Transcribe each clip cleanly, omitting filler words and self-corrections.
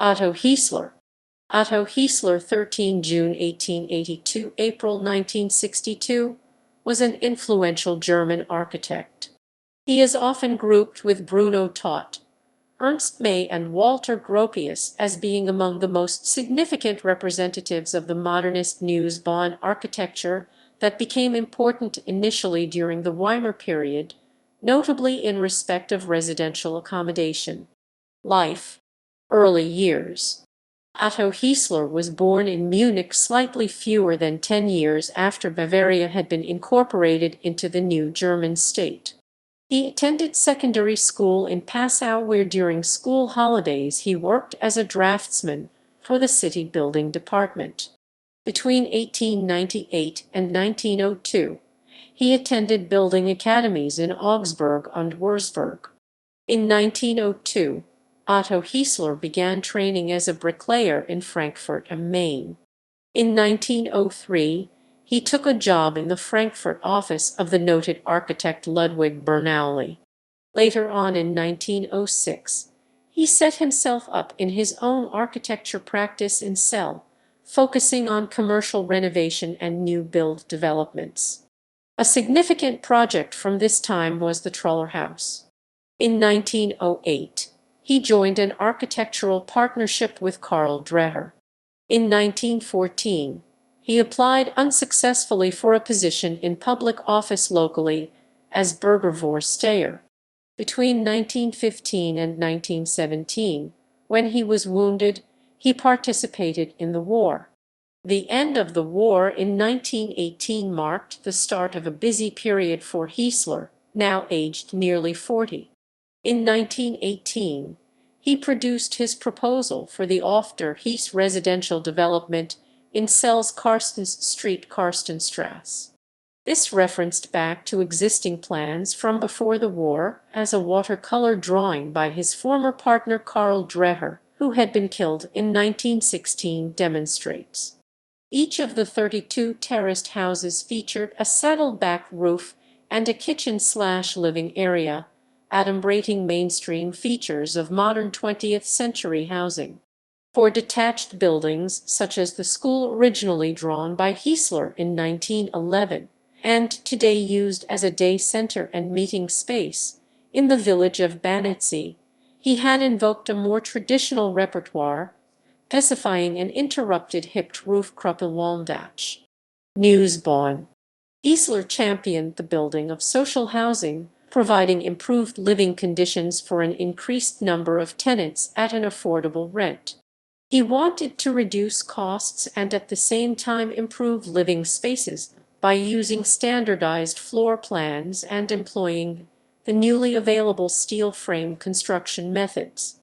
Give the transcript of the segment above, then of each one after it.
Otto Haesler. Otto Haesler, 13 June 1882 April 1962, was an influential German architect. He is often grouped with Bruno Taut, Ernst and Walter Gropius as being among the most significant representatives of the modernist Neues Bauen architecture that became important initially during the Weimar period, notably in respect of residential accommodation. Life. Early years. Otto Haesler was born in Munich slightly fewer than 10 years after Bavaria had been incorporated into the new German state. He attended secondary school in Passau, where during school holidays he worked as a draftsman for the city building department. Between 1898 and 1902, he attended building academies in Augsburg and Würzburg. In 1902, Otto Haesler began training as a bricklayer in Frankfurt am Main. In 1903, he took a job in the Frankfurt office of the noted architect Ludwig Bernoulli. Later on in 1906, he set himself up in his own architecture practice in Celle, focusing on commercial renovation and new build developments. A significant project from this time was the Troller House. In 1908, he joined an architectural partnership with Karl Dreher. In 1914, he applied unsuccessfully for a position in public office locally as Bürgervorsteher. Between 1915 and 1917, when he was wounded, he participated in the war. The end of the war in 1918 marked the start of a busy period for Haesler, now aged nearly 40. In 1918, he produced his proposal for the Otto Haesler residential development in Celle's Carstens Street, Karstenstrasse. This referenced back to existing plans from before the war as a watercolor drawing by his former partner Karl Dreher, who had been killed in 1916, demonstrates. Each of the 32 terraced houses featured a saddle-back roof and a kitchen/living area, adumbrating mainstream features of modern 20th century housing. For detached buildings, such as the school originally drawn by Haesler in 1911, and today used as a day center and meeting space in the village of Banitzy, he had invoked a more traditional repertoire, specifying an interrupted hipped roof Krüppelwalmdach. Neues Bauen. Haesler championed the building of social housing, providing improved living conditions for an increased number of tenants at an affordable rent. He wanted to reduce costs and at the same time improve living spaces by using standardized floor plans and employing the newly available steel frame construction methods.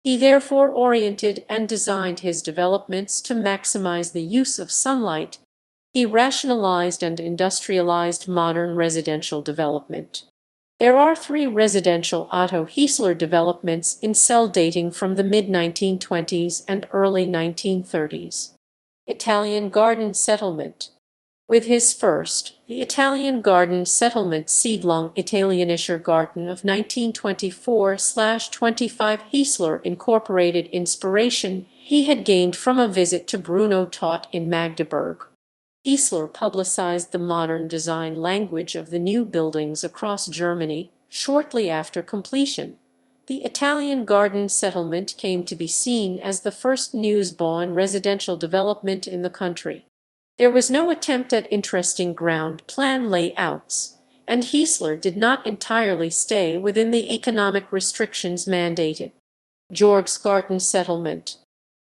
He therefore oriented and designed his developments to maximize the use of sunlight. He rationalized and industrialized modern residential development. There are 3 residential Otto Haesler developments in Celle dating from the mid-1920s and early 1930s. Italian Garden Settlement. With his first, the Italian Garden Settlement Siedlung Italienischer Garten of 1924/25, Haesler incorporated inspiration he had gained from a visit to Bruno Taut in Magdeburg. Haesler publicized the modern design language of the new buildings across Germany. Shortly after completion, the Italian Garden Settlement came to be seen as the first Neues Bauen residential development in the country. There was no attempt at interesting ground plan layouts, and Haesler did not entirely stay within the economic restrictions mandated. Georgsgarten Settlement.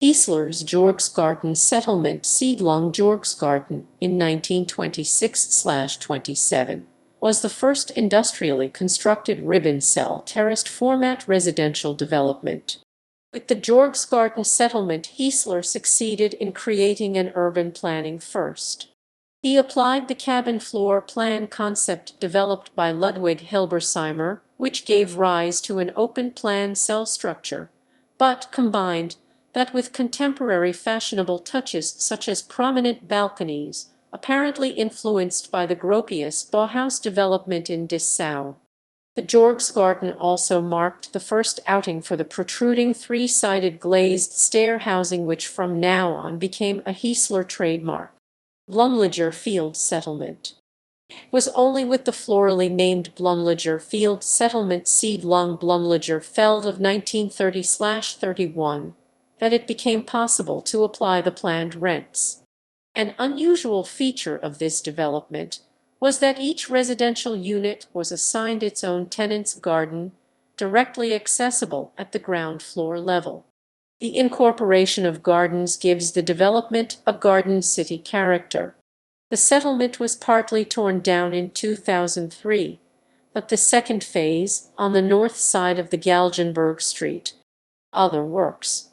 Haesler's Georgsgarten Settlement Siedlung Georgsgarten in 1926/27 was the first industrially constructed ribbon cell terraced format residential development. With the Georgsgarten Settlement, Haesler succeeded in creating an urban planning first. He applied the cabin floor plan concept developed by Ludwig Hilbersheimer, which gave rise to an open plan cell structure, but combined that with contemporary fashionable touches such as prominent balconies, apparently influenced by the Gropius Bauhaus development in Dessau. The Georgsgarten also marked the first outing for the protruding three-sided glazed stair housing which from now on became a Haesler trademark. Blumlerfeld Settlement was only with the florally named Blumlerfeld Settlement Siedlung Blumlerfeld of 1930/31 that it became possible to apply the planned rents. An unusual feature of this development was that each residential unit was assigned its own tenant's garden, directly accessible at the ground floor level. The incorporation of gardens gives the development a garden city character. The settlement was partly torn down in 2003, but the second phase, on the north side of the Galgenberg Street, other works.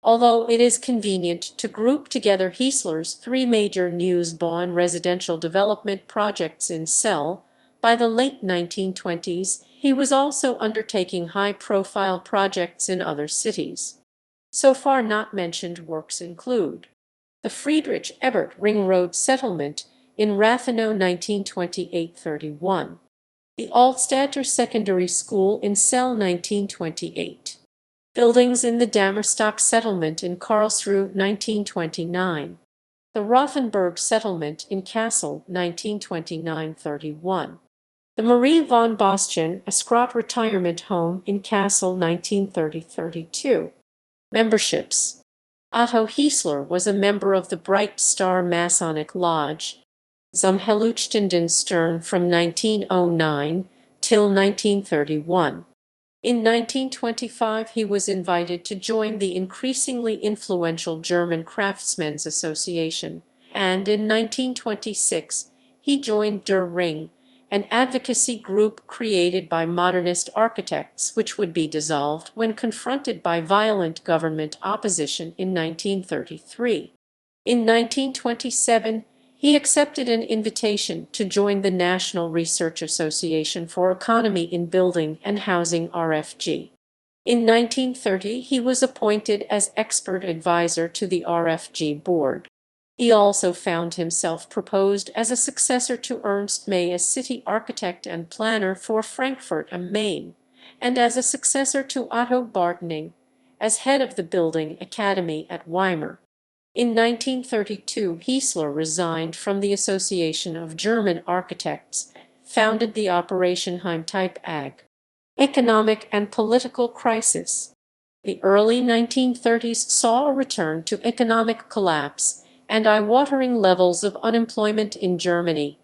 Although it is convenient to group together Haesler's three major Neues Bauen residential development projects in Celle, by the late 1920s he was also undertaking high-profile projects in other cities. So far not mentioned works include the Friedrich Ebert Ring Road Settlement in Rathenow 1928-31, the Altstadter Secondary School in Celle 1928, buildings in the Dammerstock Settlement in Karlsruhe 1929, the Rothenburg Settlement in Kassel 1929-31, the Marie von Bastian Escrot Retirement Home in Kassel 1930-32. Memberships. Otto Haesler was a member of the Bright Star Masonic Lodge, zum Helluchtenden Stern from 1909 till 1931. In 1925 he was invited to join the increasingly influential German Craftsmen's Association, and in 1926 he joined Der Ring, an advocacy group created by modernist architects which would be dissolved when confronted by violent government opposition in 1933. In 1927 he accepted an invitation to join the National Research Association for Economy in Building and Housing RFG. In 1930 he was appointed as expert advisor to the RFG board. He also found himself proposed as a successor to Ernst May as city architect and planner for Frankfurt am Main, and as a successor to Otto Bartning as head of the Building Academy at Weimar. In 1932 Haesler resigned from the Association of German Architects, founded the Operation Heimtype AG. Economic and political crisis. The early 1930s saw a return to economic collapse and eye-watering levels of unemployment in Germany.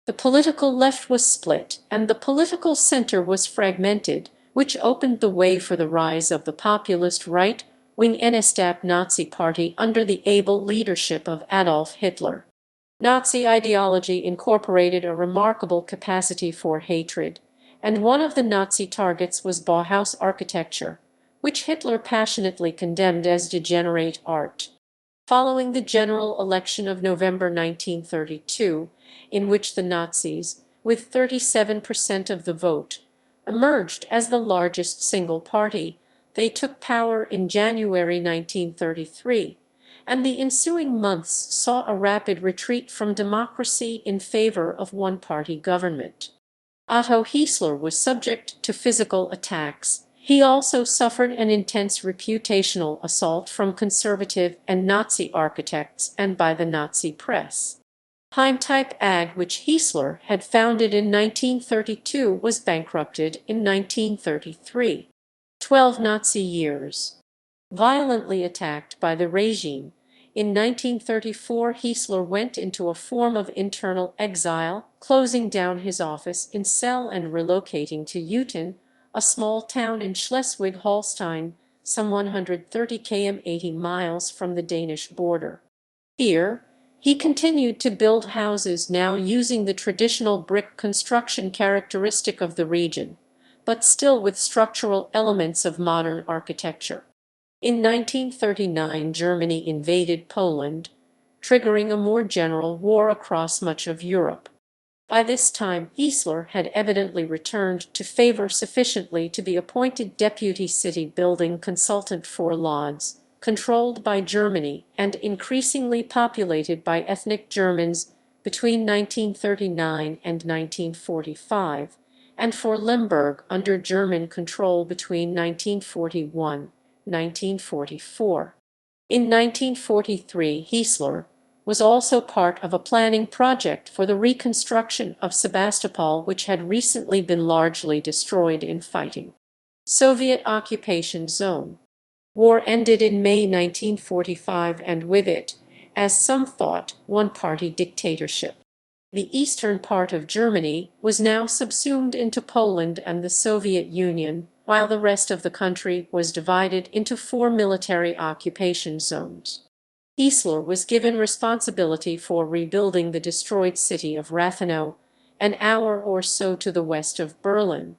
The political left was split and the political center was fragmented, which opened the way for the rise of the populist right-wing NSDAP Nazi Party under the able leadership of Adolf Hitler. Nazi ideology incorporated a remarkable capacity for hatred, and one of the Nazi targets was Bauhaus architecture, which Hitler passionately condemned as degenerate art. Following the general election of November 1932, in which the Nazis, with 37% of the vote, emerged as the largest single party, they took power in January 1933, and the ensuing months saw a rapid retreat from democracy in favor of one-party government. Otto Haesler was subject to physical attacks. He also suffered an intense reputational assault from conservative and Nazi architects and by the Nazi press. Heimtype AG, which Haesler had founded in 1932, was bankrupted in 1933. 12 Nazi years. Violently attacked by the regime, in 1934 Haesler went into a form of internal exile, closing down his office in Celle and relocating to Uten, a small town in Schleswig-Holstein, some 130 km 80 miles from the Danish border. Here, he continued to build houses now using the traditional brick construction characteristic of the region, but still with structural elements of modern architecture. In 1939, Germany invaded Poland, triggering a more general war across much of Europe. By this time, Haesler had evidently returned to favor sufficiently to be appointed deputy city building consultant for Lodz, controlled by Germany and increasingly populated by ethnic Germans between 1939 and 1945, and for Limburg under German control between 1941 and 1944. In 1943, Haesler was also part of a planning project for the reconstruction of Sebastopol, which had recently been largely destroyed in fighting. Soviet occupation zone. War ended in May 1945, and with it, as some thought, one-party dictatorship. The eastern part of Germany was now subsumed into Poland and the Soviet Union, while the rest of the country was divided into 4 military occupation zones. Haesler was given responsibility for rebuilding the destroyed city of Rathenow, an hour or so to the west of Berlin.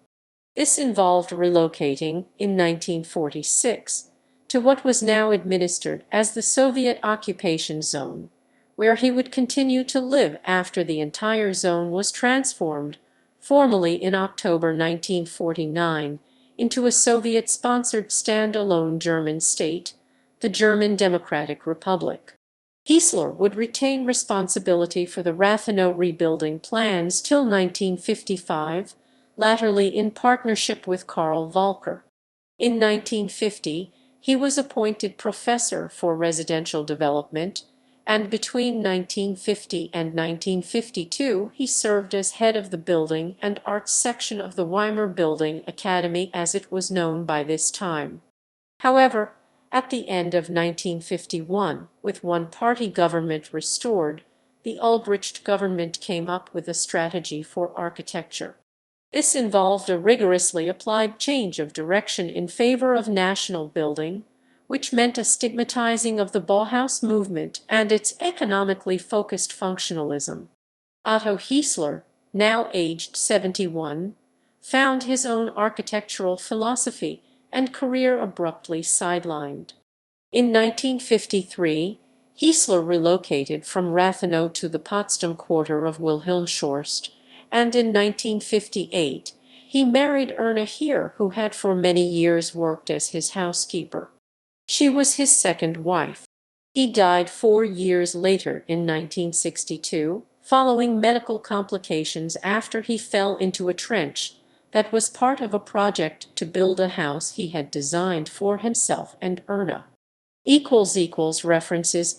This involved relocating, in 1946, to what was now administered as the Soviet occupation zone, where he would continue to live after the entire zone was transformed, formally in October 1949, into a Soviet-sponsored stand-alone German state, the German Democratic Republic. Haesler would retain responsibility for the Rathenow rebuilding plans till 1955, latterly in partnership with Karl Volcker. In 1950, he was appointed professor for residential development, and between 1950 and 1952 he served as head of the building and arts section of the Weimar Building Academy, as it was known by this time. However, at the end of 1951, with one-party government restored, the Ulbricht government came up with a strategy for architecture. This involved a rigorously applied change of direction in favor of national building, which meant a stigmatizing of the Bauhaus movement and its economically focused functionalism. Otto Haesler, now aged 71, found his own architectural philosophy and career abruptly sidelined. In 1953, Haesler relocated from Rathenow to the Potsdam quarter of Wilhelmshorst, and in 1958 he married Erna Heer, who had for many years worked as his housekeeper. She was his second wife. He died 4 years later in 1962, following medical complications after he fell into a trench that was part of a project to build a house he had designed for himself and Erna. References